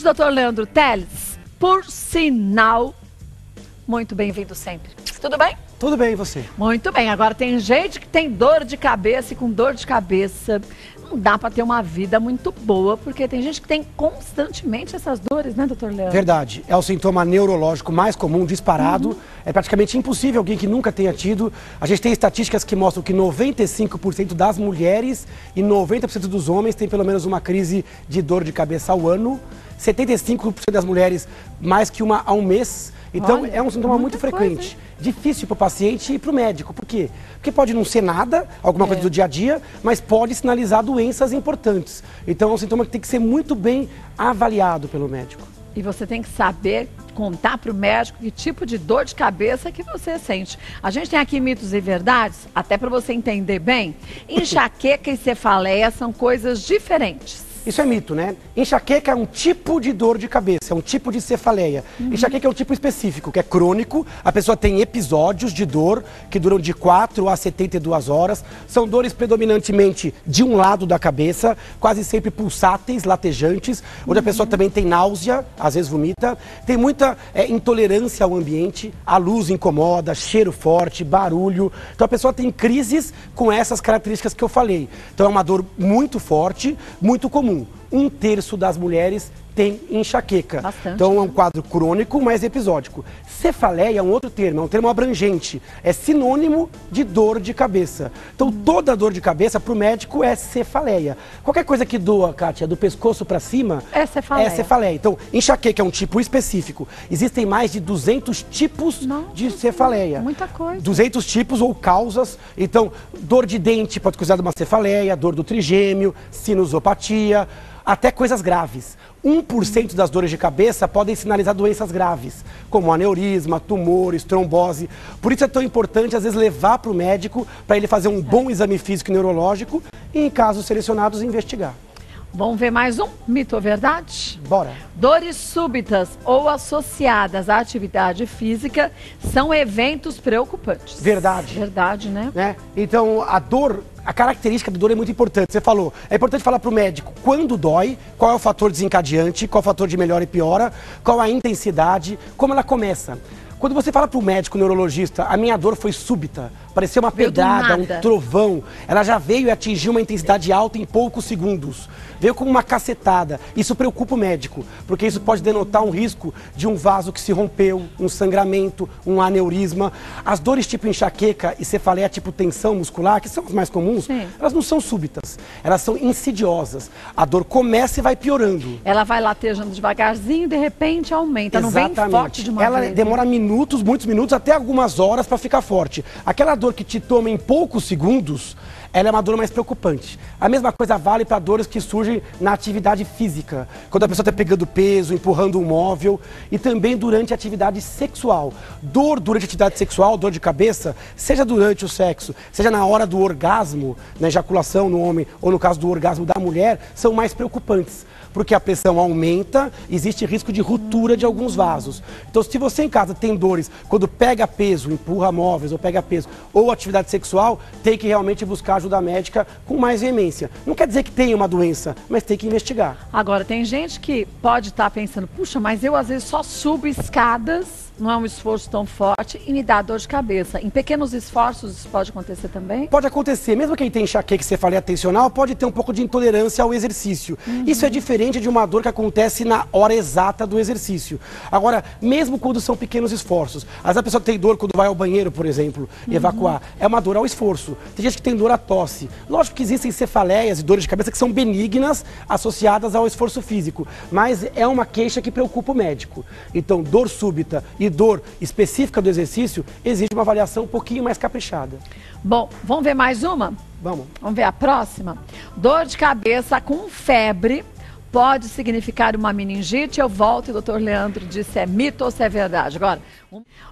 Hoje, doutor Leandro Teles, por sinal, muito bem-vindo sempre. Tudo bem? Tudo bem, e você? Muito bem. Agora, tem gente que tem dor de cabeça e com dor de cabeça não dá para ter uma vida muito boa, porque tem gente que tem constantemente essas dores, né, doutor Leandro? Verdade. É o sintoma neurológico mais comum, disparado. É praticamente impossível alguém que nunca tenha tido. A gente tem estatísticas que mostram que 95% das mulheres e 90% dos homens têm pelo menos uma crise de dor de cabeça ao ano. 75% das mulheres mais que uma ao mês. Então, é um sintoma muito frequente. Difícil para o paciente e para o médico. Por quê? Porque pode não ser nada, alguma coisa do dia a dia, mas pode sinalizar doenças importantes. Então, é um sintoma que tem que ser muito bem avaliado pelo médico. E você tem que saber contar para o médico que tipo de dor de cabeça que você sente. A gente tem aqui mitos e verdades, até para você entender bem. Enxaqueca e cefaleia são coisas diferentes. Isso é mito, né? Enxaqueca é um tipo de dor de cabeça, é um tipo de cefaleia. Enxaqueca é um tipo específico, que é crônico. A pessoa tem episódios de dor que duram de 4 a 72 horas. São dores predominantemente de um lado da cabeça, quase sempre pulsáteis, latejantes, onde a pessoa também tem náusea, às vezes vomita. Tem muita intolerância ao ambiente, a luz incomoda, cheiro forte, barulho. Então a pessoa tem crises com essas características que eu falei. Então é uma dor muito forte, muito comum. 1/3 das mulheres tem enxaqueca. Bastante, então é um quadro crônico, mas episódico. Cefaleia é um outro termo, é um termo abrangente. É sinônimo de dor de cabeça. Então toda dor de cabeça para o médico é cefaleia. Qualquer coisa que doa, Kátia, do pescoço para cima, é cefaleia. É cefaleia. Então enxaqueca é um tipo específico. Existem mais de 200 tipos de cefaleia. Muita coisa. 200 tipos ou causas. Então dor de dente pode ser considerada uma cefaleia, dor do trigêmeo, sinusopatia, até coisas graves. 1% das dores de cabeça podem sinalizar doenças graves, como aneurisma, tumores, trombose. Por isso é tão importante, às vezes, levar para o médico para ele fazer um bom exame físico e neurológico e, em casos selecionados, investigar. Vamos ver mais um mito ou verdade? Bora. Dores súbitas ou associadas à atividade física são eventos preocupantes. Verdade. Verdade, né? Então, a característica da dor é muito importante. Você falou, é importante falar para o médico quando dói, qual é o fator desencadeante, qual é o fator de melhora e piora, qual a intensidade, como ela começa. Quando você fala para o médico neurologista, a minha dor foi súbita, pareceu uma pedrada, um trovão, ela já veio e atingiu uma intensidade alta em poucos segundos. Veio como uma cacetada. Isso preocupa o médico, porque isso pode denotar um risco de um vaso que se rompeu, um sangramento, um aneurisma. As dores tipo enxaqueca e cefaleia tipo tensão muscular, que são as mais comuns, elas não são súbitas, elas são insidiosas. A dor começa e vai piorando. Ela vai latejando devagarzinho e de repente aumenta, Exatamente. Não vem forte de uma vez. Ela demora minutos, muitos minutos, até algumas horas para ficar forte. Aquela dor que te toma em poucos segundos, ela é uma dor mais preocupante. A mesma coisa vale para dores que surgem na atividade física, quando a pessoa está pegando peso, empurrando um móvel, e também durante a atividade sexual. Dor durante a atividade sexual, dor de cabeça, seja durante o sexo, seja na hora do orgasmo, na ejaculação no homem, ou no caso do orgasmo da mulher, são mais preocupantes. Porque a pressão aumenta, existe risco de ruptura de alguns vasos. Então, se você em casa tem dores, quando pega peso, empurra móveis ou pega peso, ou atividade sexual, tem que realmente buscar ajuda médica com mais veemência. Não quer dizer que tenha uma doença, mas tem que investigar. Agora, tem gente que pode estar pensando, puxa, mas eu às vezes só subo escadas, não é um esforço tão forte e me dá dor de cabeça. Em pequenos esforços isso pode acontecer também? Pode acontecer. Mesmo quem tem enxaqueca e cefaleia tensional pode ter um pouco de intolerância ao exercício. Isso é diferente de uma dor que acontece na hora exata do exercício. Agora, mesmo quando são pequenos esforços, às vezes a pessoa tem dor quando vai ao banheiro, por exemplo, e evacuar, é uma dor ao esforço. Tem gente que tem dor à tosse. Lógico que existem cefaleias e dores de cabeça que são benignas associadas ao esforço físico, mas é uma queixa que preocupa o médico. Então, dor súbita e dor específica do exercício exige uma avaliação um pouquinho mais caprichada. Bom, vamos ver mais uma? Vamos. Vamos ver a próxima? Dor de cabeça com febre pode significar uma meningite? Eu volto e o doutor Leandro disse se é mito ou se é verdade. Agora,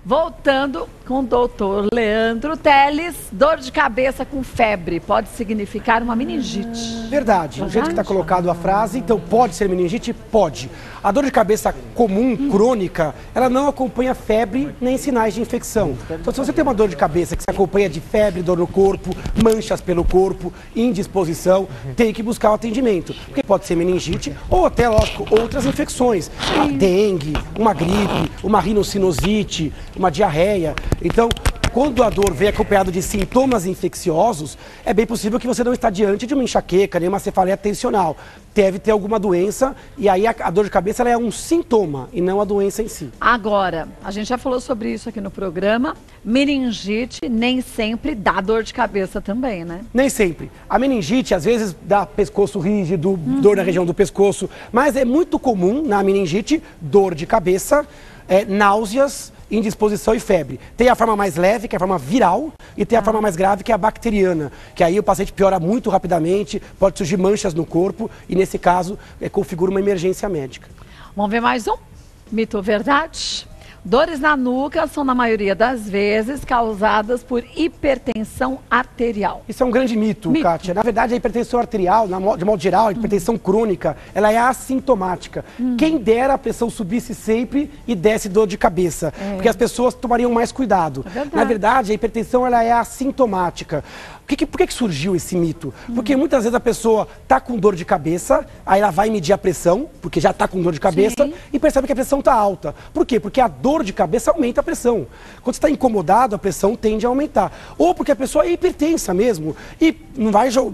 voltando com o doutor Leandro Teles, dor de cabeça com febre pode significar uma meningite? Verdade. Do jeito que está colocado a frase, então pode ser meningite? Pode. A dor de cabeça comum, crônica, ela não acompanha febre nem sinais de infecção. Então, se você tem uma dor de cabeça que se acompanha de febre, dor no corpo, manchas pelo corpo, indisposição, tem que buscar o atendimento. Porque pode ser meningite meningite, ou até, lógico, outras infecções. A dengue, uma gripe, uma rinocinusite, uma diarreia. Então, quando a dor vem acompanhada de sintomas infecciosos, é bem possível que você não está diante de uma enxaqueca, nem uma cefaleia tensional. Deve ter alguma doença e aí a dor de cabeça ela é um sintoma e não a doença em si. Agora, a gente já falou sobre isso aqui no programa, meningite nem sempre dá dor de cabeça também, né? Nem sempre. A meningite às vezes dá pescoço rígido, dor na região do pescoço, mas é muito comum na meningite dor de cabeça, náuseas, indisposição e febre. Tem a forma mais leve, que é a forma viral, e tem a forma mais grave, que é a bacteriana, que aí o paciente piora muito rapidamente, pode surgir manchas no corpo e, nesse caso, configura uma emergência médica. Vamos ver mais um? Mito ou verdade? Dores na nuca são, na maioria das vezes, causadas por hipertensão arterial. Isso é um grande mito, Kátia. Na verdade, a hipertensão arterial, de modo geral, a hipertensão crônica, ela é assintomática. Quem dera a pressão subisse sempre e desse dor de cabeça, porque as pessoas tomariam mais cuidado. Na verdade, a hipertensão ela é assintomática. Por que surgiu esse mito? Porque muitas vezes a pessoa está com dor de cabeça, aí ela vai medir a pressão, porque já está com dor de cabeça, e percebe que a pressão está alta. Por quê? Porque a dor de cabeça aumenta a pressão. Quando você está incomodado, a pressão tende a aumentar. Ou porque a pessoa é hipertensa mesmo, e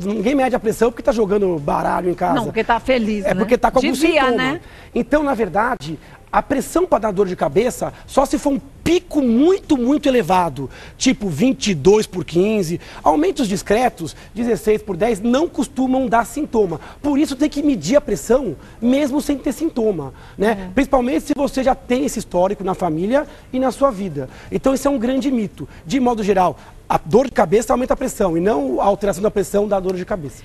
ninguém mede a pressão porque está jogando baralho em casa. Não, porque está feliz, né? É porque está com algum sintoma. Né? Então, na verdade, a pressão para dar dor de cabeça só se for um pico muito, muito elevado, tipo 22/15. Aumentos discretos, 16/10, não costumam dar sintoma. Por isso tem que medir a pressão, mesmo sem ter sintoma, né? Principalmente se você já tem esse histórico na família e na sua vida. Então isso é um grande mito. De modo geral, a dor de cabeça aumenta a pressão e não a alteração da pressão da dor de cabeça.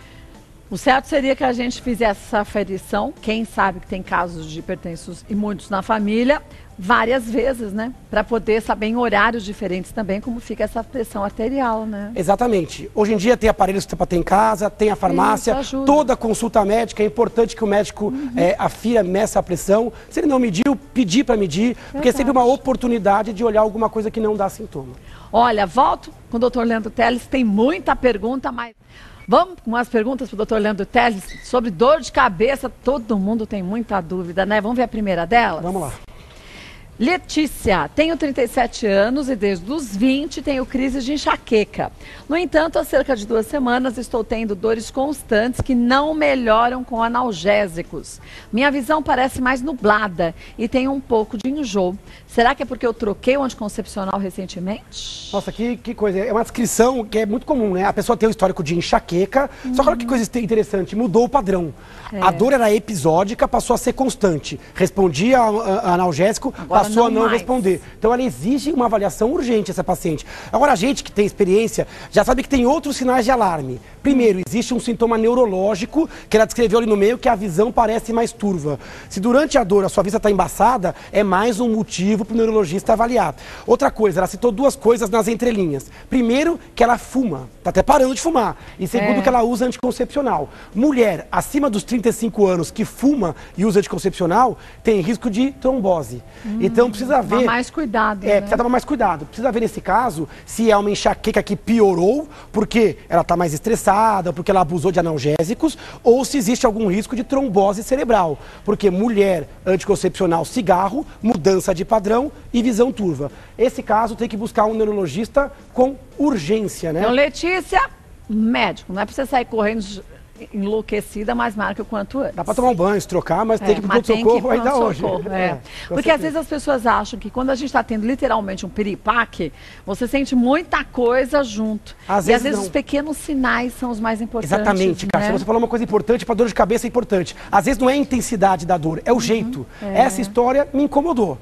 O certo seria que a gente fizesse essa aferição, quem sabe que tem casos de hipertensos e muitos na família, várias vezes, né? Para poder saber em horários diferentes também como fica essa pressão arterial, né? Exatamente. Hoje em dia tem aparelhos para ter em casa, tem a farmácia, toda consulta médica, é importante que o médico afira, meça a pressão. Se ele não mediu, pedir para medir, porque é sempre uma oportunidade de olhar alguma coisa que não dá sintoma. Olha, volto com o Dr. Leandro Teles, tem muita pergunta, mas... Vamos com as perguntas para o Dr. Leandro Teles sobre dor de cabeça. Todo mundo tem muita dúvida, né? Vamos ver a primeira delas? Vamos lá. Letícia, tenho 37 anos e desde os 20 tenho crise de enxaqueca. No entanto, há cerca de 2 semanas estou tendo dores constantes que não melhoram com analgésicos. Minha visão parece mais nublada e tenho um pouco de enjoo. Será que é porque eu troquei o anticoncepcional recentemente? Nossa, que coisa. É uma descrição que é muito comum, né? A pessoa tem um histórico de enxaqueca, só que olha que coisa interessante, mudou o padrão. A dor era episódica, passou a ser constante. Respondia a analgésico, passou a não responder. Então ela exige uma avaliação urgente, essa paciente. Agora a gente que tem experiência já sabe que tem outros sinais de alarme. Primeiro, existe um sintoma neurológico que ela descreveu ali no meio, que a visão parece mais turva. Se durante a dor a sua vista está embaçada, é mais um motivo para o neurologista avaliar. Outra coisa, ela citou 2 coisas nas entrelinhas. Primeiro, que ela fuma, está até parando de fumar. E segundo, que ela usa anticoncepcional. Mulher acima dos 35 anos que fuma e usa anticoncepcional tem risco de trombose. Então precisa ver... Tomar mais cuidado, né? Precisa tomar mais cuidado. Precisa ver nesse caso se é uma enxaqueca que piorou porque ela está mais estressada, porque ela abusou de analgésicos, ou se existe algum risco de trombose cerebral. Porque mulher, anticoncepcional, cigarro, mudança de padrão e visão turva. Esse caso tem que buscar um neurologista com urgência, né? Então, Letícia, médico, não é para você sair correndo enlouquecida, mas marca o quanto antes. Dá para tomar um banho, se trocar, mas tem que ir para o pronto-socorro ainda hoje. Porque às vezes as pessoas acham que quando a gente está tendo literalmente um piripaque, você sente muita coisa junto. Às vezes os pequenos sinais são os mais importantes. Exatamente, Kátia. Você falou uma coisa importante, para dor de cabeça é importante. Às vezes não é a intensidade da dor, é o jeito. Essa história me incomodou.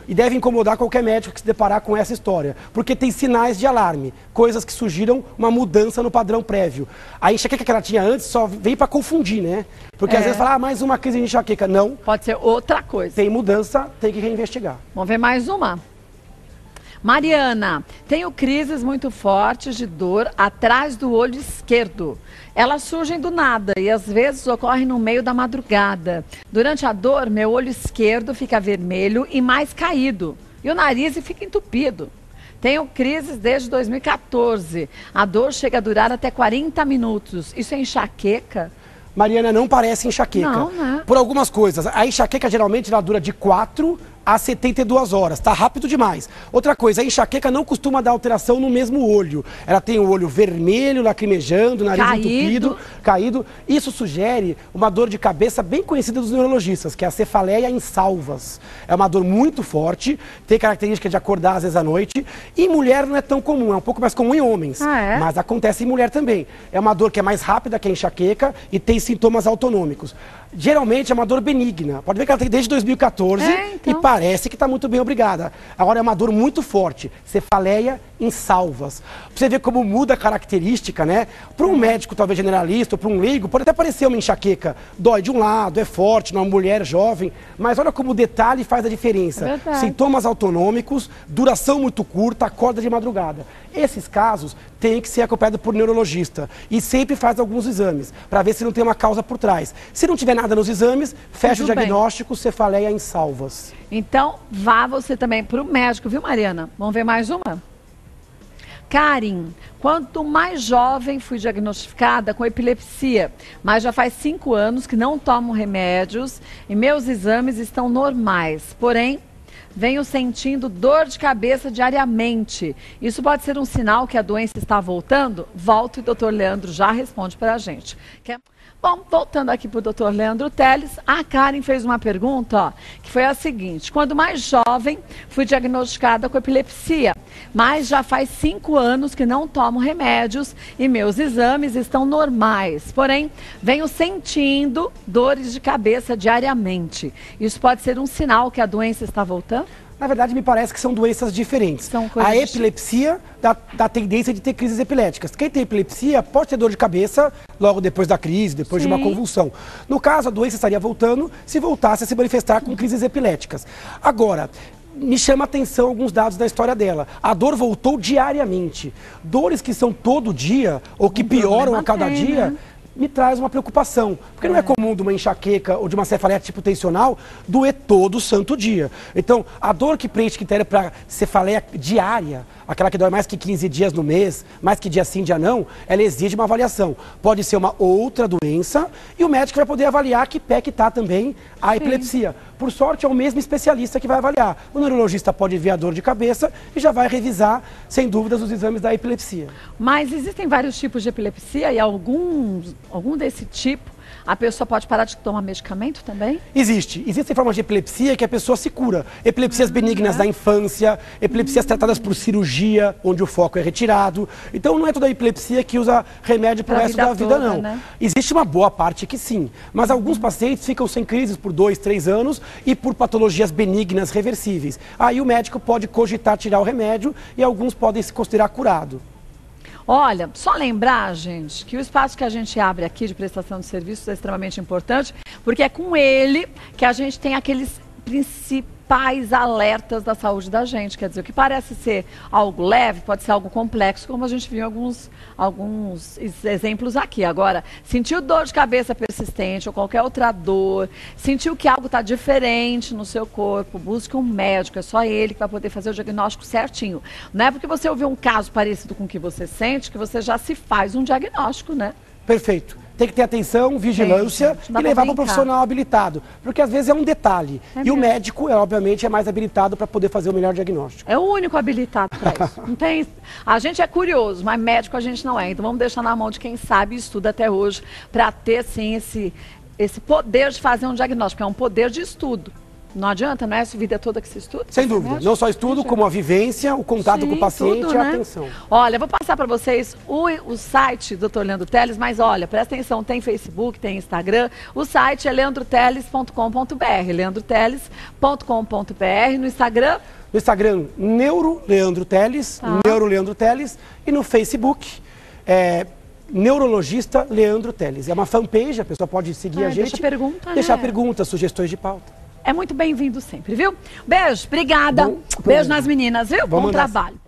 E deve incomodar qualquer médico que se deparar com essa história. Porque tem sinais de alarme, coisas que surgiram uma mudança no padrão prévio. A enxaqueca que ela tinha antes só veio para confundir, né? Porque às vezes fala, mais uma crise de enxaqueca. Não. Pode ser outra coisa. Tem mudança, tem que reinvestigar. Vamos ver mais uma. Mariana, tenho crises muito fortes de dor atrás do olho esquerdo. Elas surgem do nada e às vezes ocorrem no meio da madrugada. Durante a dor, meu olho esquerdo fica vermelho e mais caído. E o nariz fica entupido. Tenho crises desde 2014. A dor chega a durar até 40 minutos. Isso é enxaqueca? Mariana, não parece enxaqueca. Não, né? Por algumas coisas. A enxaqueca geralmente ela dura de 4 a 72 horas. Tá rápido demais. Outra coisa, a enxaqueca não costuma dar alteração no mesmo olho. Ela tem o olho vermelho, lacrimejando, nariz entupido, caído. Isso sugere uma dor de cabeça bem conhecida dos neurologistas, que é a cefaleia em salvas. É uma dor muito forte, tem característica de acordar às vezes à noite. Em mulher não é tão comum, é um pouco mais comum em homens. Mas acontece em mulher também. É uma dor que é mais rápida que a enxaqueca e tem sintomas autonômicos. Geralmente é uma dor benigna. Pode ver que ela tem desde 2014 e parece que está muito bem, obrigada. Agora é uma dor muito forte, cefaleia em salvas. Pra você ver como muda a característica, né? Para um médico, talvez generalista, ou para um leigo, pode até parecer uma enxaqueca. Dói de um lado, é forte, numa mulher jovem, mas olha como o detalhe faz a diferença. Sintomas autonômicos, duração muito curta, acorda de madrugada. Esses casos têm que ser acompanhados por neurologista e sempre faz alguns exames para ver se não tem uma causa por trás. Se não tiver nada nos exames, fecha o diagnóstico, cefaleia em salvas. Então, vá você também para o médico, viu, Mariana? Vamos ver mais uma? Karin, quanto mais jovem fui diagnosticada com epilepsia, mas já faz 5 anos que não tomo remédios e meus exames estão normais. Porém, venho sentindo dor de cabeça diariamente. Isso pode ser um sinal que a doença está voltando? Volto e o doutor Leandro já responde para a gente. Bom, voltando aqui para o doutor Leandro Teles, a Karen fez uma pergunta, ó, que foi a seguinte: quando mais jovem, fui diagnosticada com epilepsia, mas já faz 5 anos que não tomo remédios e meus exames estão normais. Porém, venho sentindo dores de cabeça diariamente. Isso pode ser um sinal que a doença está voltando? Na verdade, me parece que são doenças diferentes. A epilepsia dá tendência de ter crises epiléticas. Quem tem epilepsia pode ter dor de cabeça logo depois da crise, depois de uma convulsão. No caso, a doença estaria voltando se voltasse a se manifestar com crises epiléticas. Agora, me chama a atenção alguns dados da história dela. A dor voltou diariamente. Dores que são todo dia, ou que pioram a cada dia, me traz uma preocupação. Porque não é comum de uma enxaqueca ou de uma cefaleia tipo tensional doer todo santo dia. Então, a dor que preenche critério para cefaleia diária, aquela que dói mais que 15 dias no mês, mais que dia sim, dia não, ela exige uma avaliação. Pode ser uma outra doença e o médico vai poder avaliar que pé que está também a epilepsia. Por sorte, é o mesmo especialista que vai avaliar. O neurologista pode ver a dor de cabeça e já vai revisar, sem dúvidas, os exames da epilepsia. Mas existem vários tipos de epilepsia e algum desse tipo, a pessoa pode parar de tomar medicamento também? Existem formas de epilepsia que a pessoa se cura. Epilepsias benignas da infância, epilepsias tratadas por cirurgia, onde o foco é retirado. Então não é toda a epilepsia que usa remédio para o resto da vida, não. Né? Existe uma boa parte que sim, mas alguns pacientes ficam sem crises por 2, 3 anos e por patologias benignas reversíveis. Aí o médico pode cogitar tirar o remédio e alguns podem se considerar curado. Olha, só lembrar, gente, que o espaço que a gente abre aqui de prestação de serviços é extremamente importante, porque é com ele que a gente tem aqueles principais alertas da saúde da gente. Quer dizer, o que parece ser algo leve pode ser algo complexo, como a gente viu alguns exemplos aqui. Agora, sentiu dor de cabeça persistente ou qualquer outra dor, sentiu que algo está diferente no seu corpo, busque um médico, é só ele que vai poder fazer o diagnóstico certinho. Não é porque você ouviu um caso parecido com o que você sente que você já se faz um diagnóstico, né? Perfeito. Tem que ter atenção, vigilância e levar para um profissional habilitado. Porque às vezes é um detalhe. E o médico, obviamente, é mais habilitado para poder fazer o melhor diagnóstico. É o único habilitado para isso. Não tem... A gente é curioso, mas médico a gente não é. Então vamos deixar na mão de quem sabe e estuda até hoje para ter, sim, esse poder de fazer um diagnóstico. É um poder de estudo. Não adianta, não é essa vida toda que se estuda? Sem dúvida. Não só estudo, como a vivência, o contato com o paciente e a atenção. Olha, eu vou passar para vocês o site do Dr. Leandro Teles, mas olha, presta atenção, tem Facebook, tem Instagram. O site é leandroteles.com.br, leandroteles.com.br. No Instagram? No Instagram, Neuro Leandro Teles, Neuro Leandro Teles. E no Facebook, Neurologista Leandro Teles. É uma fanpage, a pessoa pode seguir a gente. Deixar perguntas, sugestões de pauta. É muito bem-vindo sempre, viu? Beijo, obrigada. Beijo nas meninas, viu? Bom trabalho.